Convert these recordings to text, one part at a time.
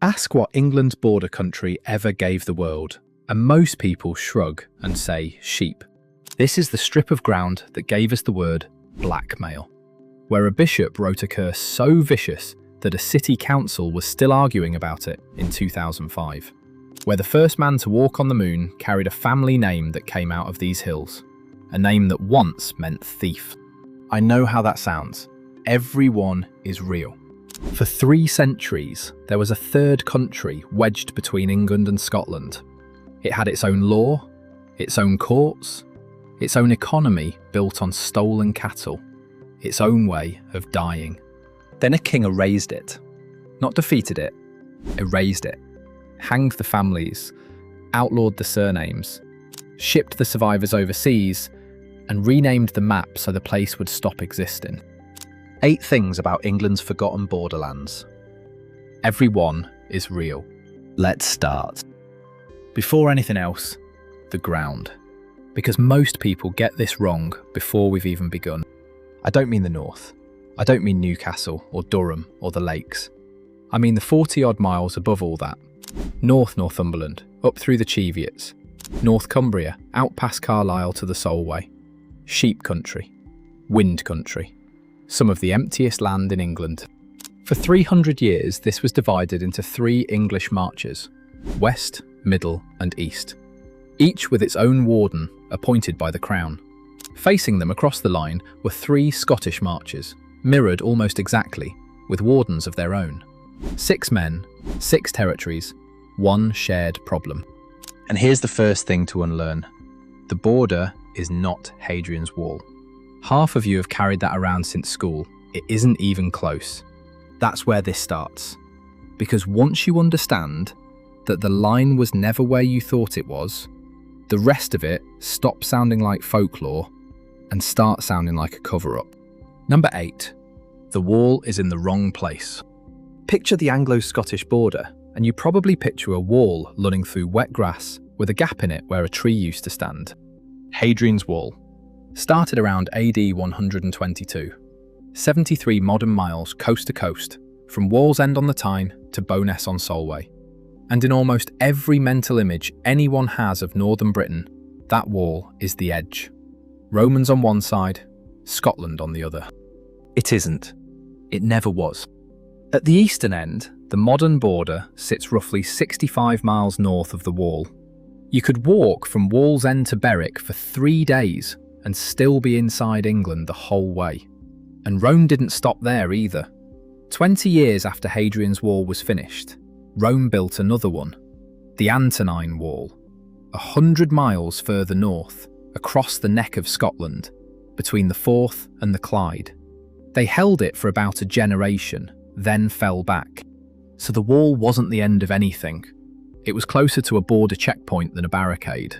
Ask what England's border country ever gave the world, and most people shrug and say sheep. This is the strip of ground that gave us the word blackmail, where a bishop wrote a curse so vicious that a city council was still arguing about it in 2005, where the first man to walk on the moon carried a family name that came out of these hills, a name that once meant thief. I know how that sounds. Everyone is real. For 3 centuries, there was a third country wedged between England and Scotland. It had its own law, its own courts, its own economy built on stolen cattle, its own way of dying. Then a king erased it. Not defeated it, erased it. Hanged the families, outlawed the surnames, shipped the survivors overseas, and renamed the map so the place would stop existing. 8 things about England's forgotten borderlands. Every one is real. Let's start. Before anything else, the ground. Because most people get this wrong before we've even begun. I don't mean the north. I don't mean Newcastle or Durham or the lakes. I mean the 40-odd miles above all that. North Northumberland, up through the Cheviots. North Cumbria, out past Carlisle to the Solway. Sheep country. Wind country. Some of the emptiest land in England. For 300 years, this was divided into 3 English marches, west, middle and east, each with its own warden appointed by the crown. Facing them across the line were 3 Scottish marches, mirrored almost exactly, with wardens of their own. 6 men, 6 territories, 1 shared problem. And here's the first thing to unlearn. The border is not Hadrian's Wall. Half of you have carried that around since school. It isn't even close. That's where this starts. Because once you understand that the line was never where you thought it was, the rest of it stops sounding like folklore and starts sounding like a cover-up. Number 8. The wall is in the wrong place. Picture the Anglo-Scottish border, and you probably picture a wall running through wet grass with a gap in it where a tree used to stand. Hadrian's Wall. Started around AD 122. 73 modern miles coast to coast, from Wall's End on the Tyne to Bowness on Solway. And in almost every mental image anyone has of northern Britain, that wall is the edge. Romans on one side, Scotland on the other. It isn't. It never was. At the eastern end, the modern border sits roughly 65 miles north of the wall. You could walk from Wall's End to Berwick for 3 days and still be inside England the whole way. And Rome didn't stop there either. 20 years after Hadrian's Wall was finished, Rome built another one, the Antonine Wall, 100 miles further north, across the neck of Scotland, between the Forth and the Clyde. They held it for about a generation, then fell back. So the wall wasn't the end of anything. It was closer to a border checkpoint than a barricade.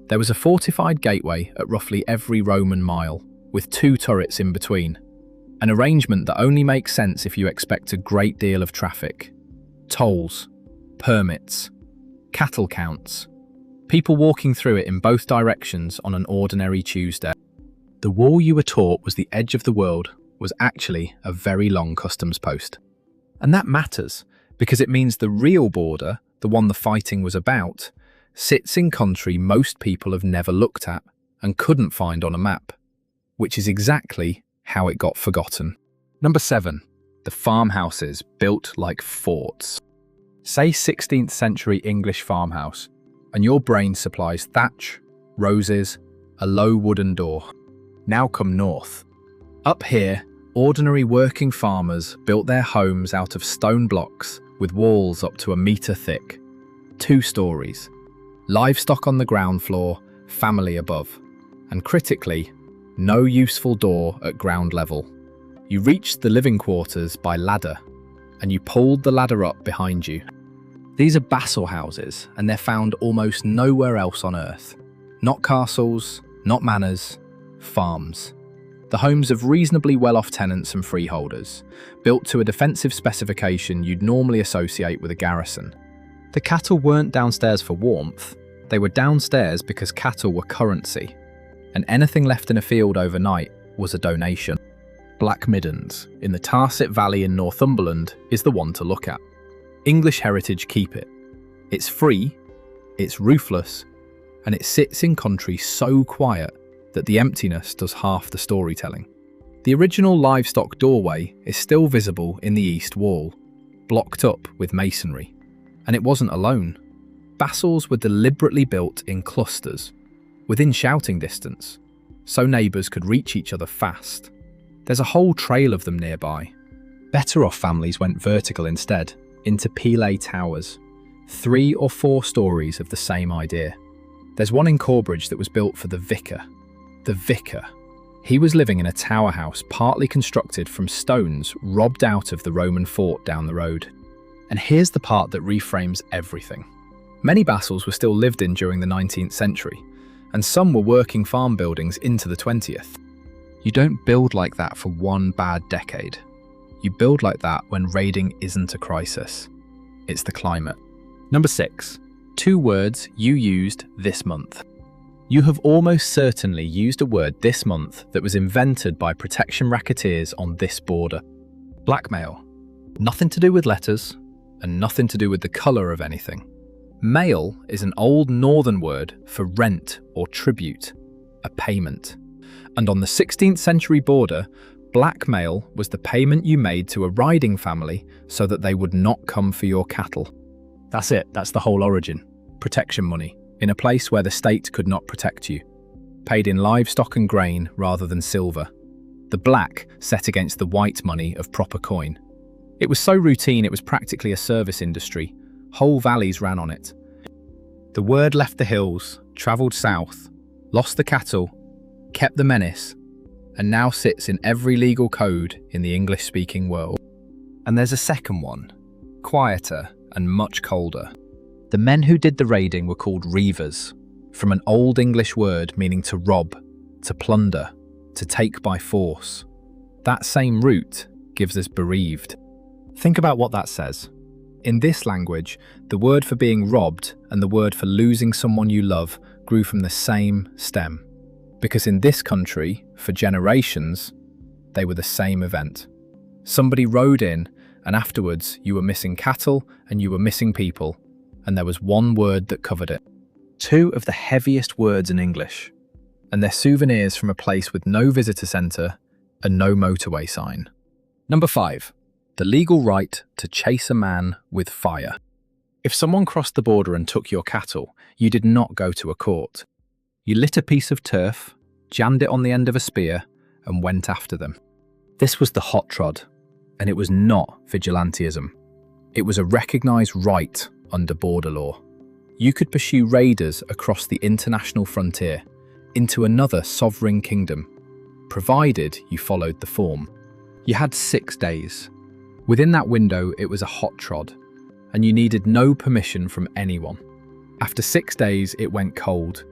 There was a fortified gateway at roughly every Roman mile, with 2 turrets in between. An arrangement that only makes sense if you expect a great deal of traffic. Tolls, permits, cattle counts, people walking through it in both directions on an ordinary Tuesday. The wall you were taught was the edge of the world was actually a very long customs post. And that matters, because it means the real border, the one the fighting was about, sits in country most people have never looked at and couldn't find on a map, which is exactly how it got forgotten. Number 7. The farmhouses built like forts. Say 16th century English farmhouse, and your brain supplies thatch, roses, a low wooden door. Now come north. Up here, ordinary working farmers built their homes out of stone blocks with walls up to 1 metre thick. 2 stories. Livestock on the ground floor, family above. And critically, no useful door at ground level. You reached the living quarters by ladder, and you pulled the ladder up behind you. These are basal houses, and they're found almost nowhere else on Earth. Not castles, not manors, farms. The homes of reasonably well-off tenants and freeholders, built to a defensive specification you'd normally associate with a garrison. The cattle weren't downstairs for warmth, they were downstairs because cattle were currency, and anything left in a field overnight was a donation. Black Middens, in the Tarset Valley in Northumberland, is the one to look at. English heritage keep it. It's free, it's ruthless, and it sits in country so quiet that the emptiness does half the storytelling. The original livestock doorway is still visible in the east wall, blocked up with masonry. And it wasn't alone. Bastles were deliberately built in clusters, within shouting distance, so neighbours could reach each other fast. There's a whole trail of them nearby. Better off families went vertical instead, into pile towers, 3 or 4 stories of the same idea. There's one in Corbridge that was built for the vicar. The vicar. He was living in a tower house partly constructed from stones robbed out of the Roman fort down the road. And here's the part that reframes everything. Many bastles were still lived in during the 19th century, and some were working farm buildings into the 20th. You don't build like that for one bad decade. You build like that when raiding isn't a crisis. It's the climate. Number 6. 2 words you used this month. You have almost certainly used a word this month that was invented by protection racketeers on this border. Blackmail. Nothing to do with letters, and nothing to do with the colour of anything. Mail is an old northern word for rent or tribute, a payment. And on the 16th century border, blackmail was the payment you made to a riding family so that they would not come for your cattle. That's it, that's the whole origin. Protection money, in a place where the state could not protect you. Paid in livestock and grain rather than silver. The black set against the white money of proper coin. It was so routine it was practically a service industry. Whole valleys ran on it. The word left the hills, travelled south, lost the cattle, kept the menace, and now sits in every legal code in the English-speaking world. And there's a second one, quieter and much colder. The men who did the raiding were called reivers, from an old English word meaning to rob, to plunder, to take by force. That same root gives us bereaved. Think about what that says. In this language, the word for being robbed and the word for losing someone you love grew from the same stem. Because in this country, for generations, they were the same event. Somebody rode in, and afterwards you were missing cattle and you were missing people, and there was one word that covered it. 2 of the heaviest words in English, and they're souvenirs from a place with no visitor centre and no motorway sign. Number 5. The legal right to chase a man with fire. If someone crossed the border and took your cattle, you did not go to a court. You lit a piece of turf, jammed it on the end of a spear, and went after them. This was the Hot Trod, and it was not vigilantism. It was a recognised right under border law. You could pursue raiders across the international frontier into another sovereign kingdom, provided you followed the form. You had 6 days. Within that window, it was a hot trod, and you needed no permission from anyone. After 6 days, it went cold,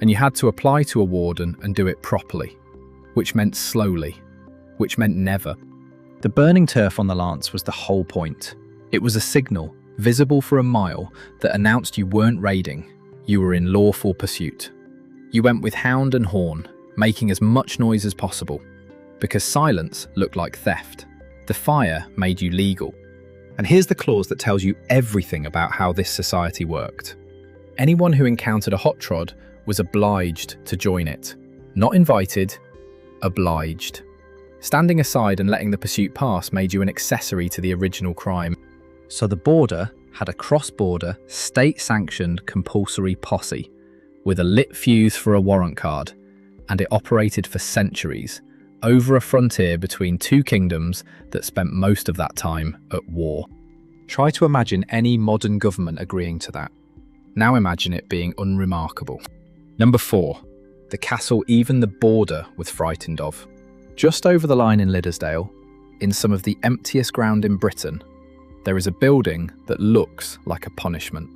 and you had to apply to a warden and do it properly, which meant slowly, which meant never. The burning turf on the lance was the whole point. It was a signal, visible for a mile, that announced you weren't raiding, you were in lawful pursuit. You went with hound and horn, making as much noise as possible, because silence looked like theft. The fire made you legal. And here's the clause that tells you everything about how this society worked. Anyone who encountered a hot trod was obliged to join it. Not invited, obliged. Standing aside and letting the pursuit pass made you an accessory to the original crime. So the border had a cross-border, state-sanctioned compulsory posse, with a lit fuse for a warrant card, and it operated for centuries, over a frontier between 2 kingdoms that spent most of that time at war. Try to imagine any modern government agreeing to that. Now imagine it being unremarkable. Number 4. The castle even the border was frightened of. Just over the line in Liddesdale, in some of the emptiest ground in Britain, there is a building that looks like a punishment.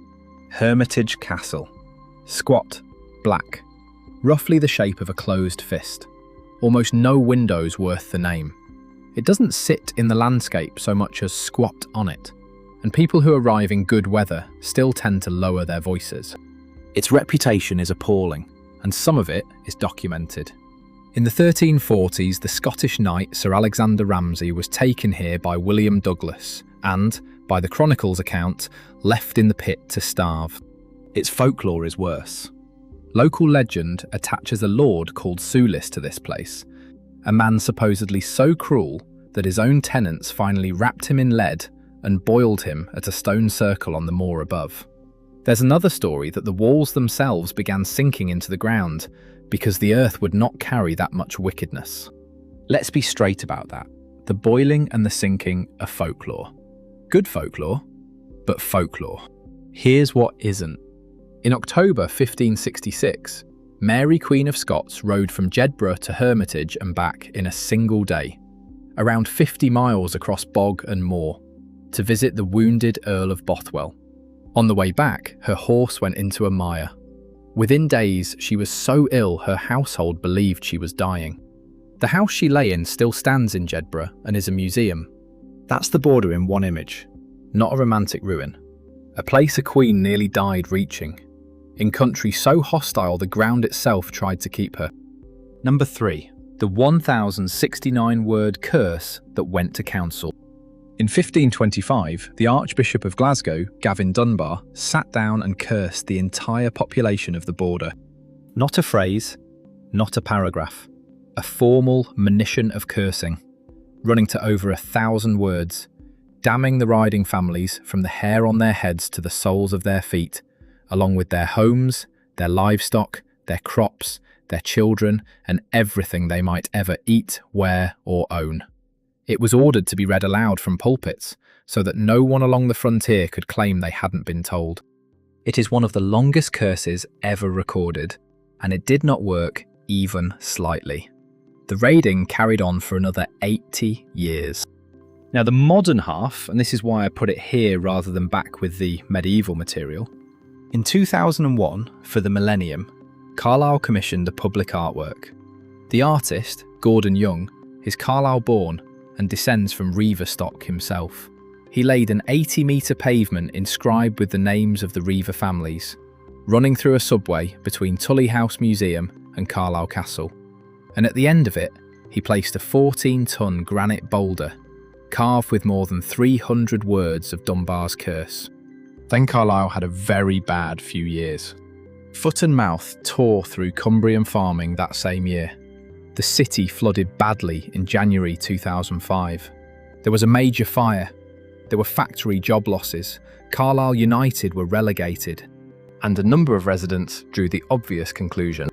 Hermitage Castle. Squat, black, roughly the shape of a closed fist. Almost no windows worth the name. It doesn't sit in the landscape so much as squat on it, and people who arrive in good weather still tend to lower their voices. Its reputation is appalling, and some of it is documented. In the 1340s, the Scottish knight Sir Alexander Ramsay was taken here by William Douglas and, By the Chronicles account, left in the pit to starve. Its folklore is worse. Local legend attaches a lord called Sulis to this place, a man supposedly so cruel that his own tenants finally wrapped him in lead and boiled him at a stone circle on the moor above. There's another story that the walls themselves began sinking into the ground because the earth would not carry that much wickedness. Let's be straight about that. The boiling and the sinking are folklore. Good folklore, but folklore. Here's what isn't. In October 1566, Mary Queen of Scots rode from Jedburgh to Hermitage and back in a single day, around 50 miles across bog and moor, to visit the wounded Earl of Bothwell. On the way back, her horse went into a mire. Within days, she was so ill her household believed she was dying. The house she lay in still stands in Jedburgh and is a museum. That's the border in one image, not a romantic ruin. A place a queen nearly died reaching, in country so hostile the ground itself tried to keep her. Number 3. The 1069-word curse that went to council. In 1525, the Archbishop of Glasgow, Gavin Dunbar, sat down and cursed the entire population of the border. Not a phrase, not a paragraph. A formal monition of cursing, running to over 1,000 words, damning the riding families from the hair on their heads to the soles of their feet, along with their homes, their livestock, their crops, their children, and everything they might ever eat, wear, or own. It was ordered to be read aloud from pulpits, so that no one along the frontier could claim they hadn't been told. It is one of the longest curses ever recorded, and it did not work even slightly. The raiding carried on for another 80 years. Now the modern half, and this is why I put it here rather than back with the medieval material. In 2001, for the millennium, Carlyle commissioned a public artwork. The artist, Gordon Young, is Carlisle born and descends from Reaver stock himself. He laid an 80-metre pavement inscribed with the names of the Reaver families, running through a subway between Tully House Museum and Carlisle Castle. And at the end of it, he placed a 14-ton granite boulder, carved with more than 300 words of Dunbar's curse. Then Carlisle had a very bad few years. Foot and mouth tore through Cumbrian farming that same year. The city flooded badly in January 2005. There was a major fire. There were factory job losses. Carlisle United were relegated. And a number of residents drew the obvious conclusion.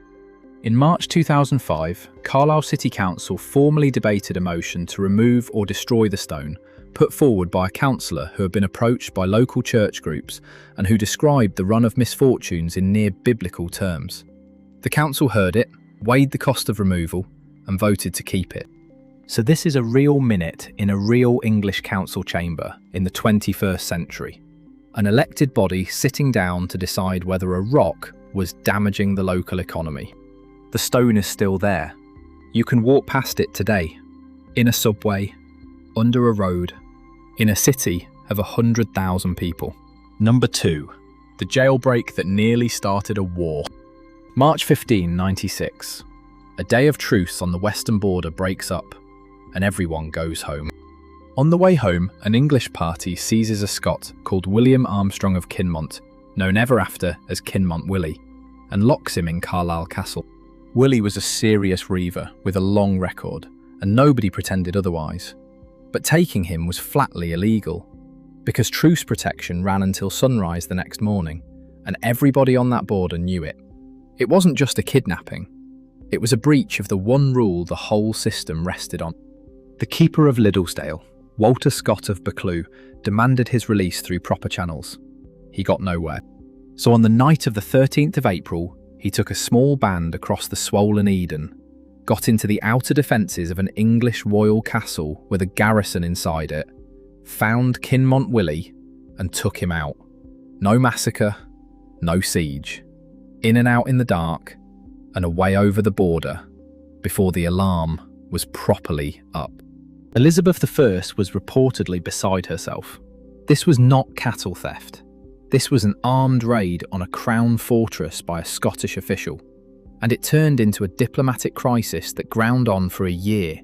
In March 2005, Carlisle City Council formally debated a motion to remove or destroy the stone, put forward by a councillor who had been approached by local church groups and who described the run of misfortunes in near biblical terms. The council heard it, weighed the cost of removal, and voted to keep it. So this is a real minute in a real English council chamber in the 21st century. An elected body sitting down to decide whether a rock was damaging the local economy. The stone is still there. You can walk past it today, in a subway, under a road, in a city of 100,000 people. Number 2. The jailbreak that nearly started a war. March 1596. A day of truce on the western border breaks up, and everyone goes home. On the way home, an English party seizes a Scot called William Armstrong of Kinmont, known ever after as Kinmont Willie, and locks him in Carlisle Castle. Willie was a serious reaver with a long record, and nobody pretended otherwise. But taking him was flatly illegal, because truce protection ran until sunrise the next morning, and everybody on that border knew it. It wasn't just a kidnapping. It was a breach of the one rule the whole system rested on. The keeper of Liddlesdale, Walter Scott of Buccleuch, demanded his release through proper channels. He got nowhere. So on the night of the 13th of April, he took a small band across the swollen Eden, got into the outer defences of an English royal castle with a garrison inside it, found Kinmont Willie, and took him out. No massacre, no siege. In and out in the dark, and away over the border, before the alarm was properly up. Elizabeth I was reportedly beside herself. This was not cattle theft. This was an armed raid on a crown fortress by a Scottish official, and it turned into a diplomatic crisis that ground on for a year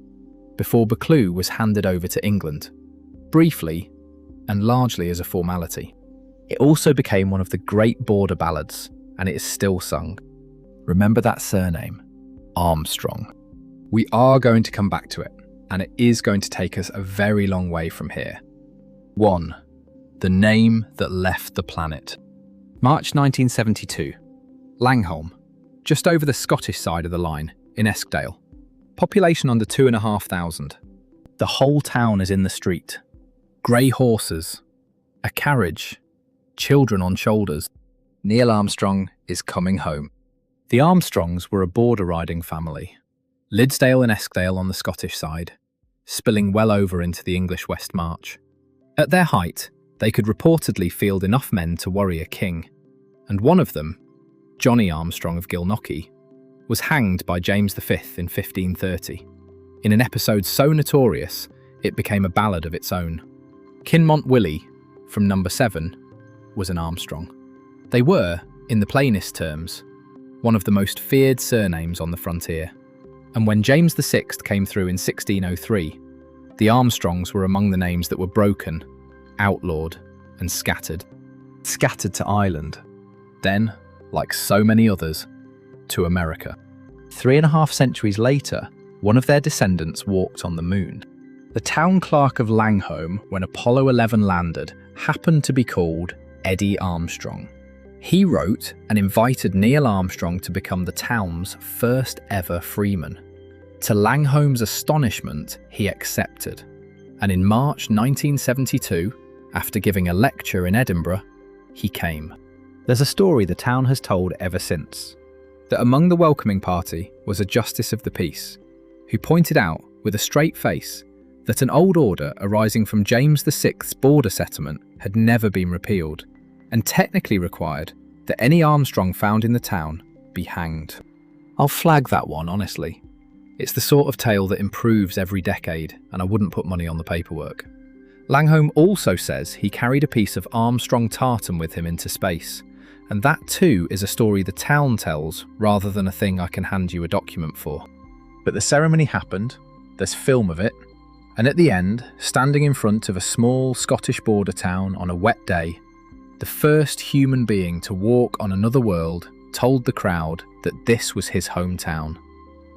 before Buccleuch was handed over to England. Briefly, and largely as a formality. It also became one of the great border ballads, and it is still sung. Remember that surname, Armstrong. We are going to come back to it, and it is going to take us a very long way from here. 1. The name that left the planet. March 1972. Langholm, just over the Scottish side of the line, in Eskdale. Population under 2,500. The whole town is in the street. Grey horses, a carriage, children on shoulders. Neil Armstrong is coming home. The Armstrongs were a border riding family. Liddesdale and Eskdale on the Scottish side, spilling well over into the English West March. At their height, they could reportedly field enough men to worry a king, and one of them, Johnny Armstrong of Gilnockie, was hanged by James V in 1530. In an episode so notorious, it became a ballad of its own. Kinmont Willie, from number 7, was an Armstrong. They were, in the plainest terms, one of the most feared surnames on the frontier. And when James VI came through in 1603, the Armstrongs were among the names that were broken, outlawed, and scattered. Scattered to Ireland. Then, like so many others, to America. 3.5 centuries later, one of their descendants walked on the moon. The town clerk of Langholm, when Apollo 11 landed, happened to be called Eddie Armstrong. He wrote and invited Neil Armstrong to become the town's first ever freeman. To Langholm's astonishment, he accepted. And in March 1972, after giving a lecture in Edinburgh, he came. There's a story the town has told ever since, that among the welcoming party was a justice of the peace, who pointed out with a straight face that an old order arising from James VI's border settlement had never been repealed, and technically required that any Armstrong found in the town be hanged. I'll flag that one, honestly. It's the sort of tale that improves every decade, and I wouldn't put money on the paperwork. Langholm also says he carried a piece of Armstrong tartan with him into space, and that too is a story the town tells rather than a thing I can hand you a document for. But the ceremony happened, there's film of it, and at the end, standing in front of a small Scottish border town on a wet day, the first human being to walk on another world told the crowd that this was his hometown,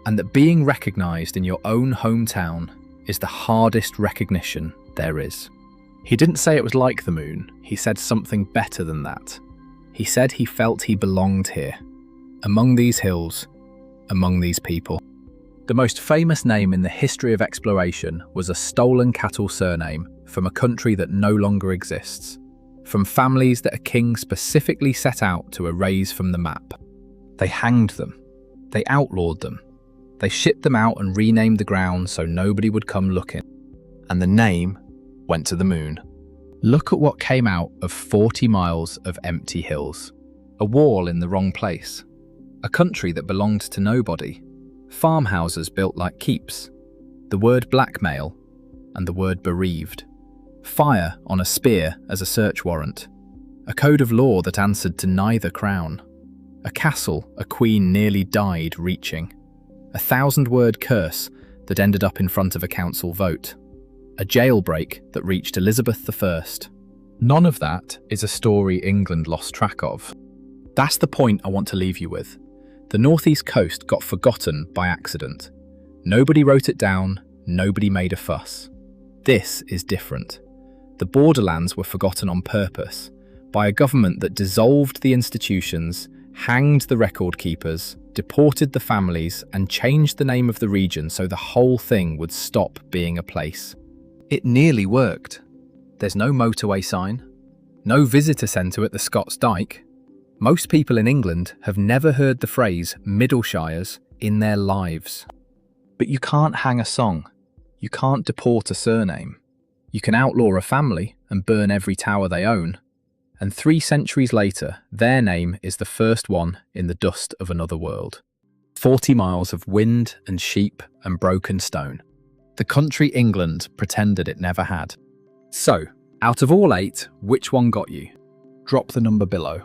and that being recognised in your own hometown is the hardest recognition there is. He didn't say it was like the moon, he said something better than that. He said he felt he belonged here, among these hills, among these people. The most famous name in the history of exploration was a stolen cattle surname from a country that no longer exists, from families that a king specifically set out to erase from the map. They hanged them, they outlawed them, they shipped them out and renamed the ground so nobody would come looking, and the name went to the moon. Look at what came out of 40 miles of empty hills. A wall in the wrong place. A country that belonged to nobody. Farmhouses built like keeps. The word blackmail and the word bereaved. Fire on a spear as a search warrant. A code of law that answered to neither crown. A castle a queen nearly died reaching. A 1,000-word curse that ended up in front of a council vote. A jailbreak that reached Elizabeth I. None of that is a story England lost track of. That's the point I want to leave you with. The northeast coast got forgotten by accident. Nobody wrote it down, nobody made a fuss. This is different. The Borderlands were forgotten on purpose, by a government that dissolved the institutions, hanged the record keepers, deported the families, and changed the name of the region so the whole thing would stop being a place. It nearly worked. There's no motorway sign, no visitor centre at the Scots Dyke. Most people in England have never heard the phrase Middleshires in their lives. But you can't hang a song. You can't deport a surname. You can outlaw a family and burn every tower they own. And 3 centuries later, their name is the first one in the dust of another world. 40 miles of wind and sheep and broken stone. The country England pretended it never had. So, out of all 8, which one got you? Drop the number below.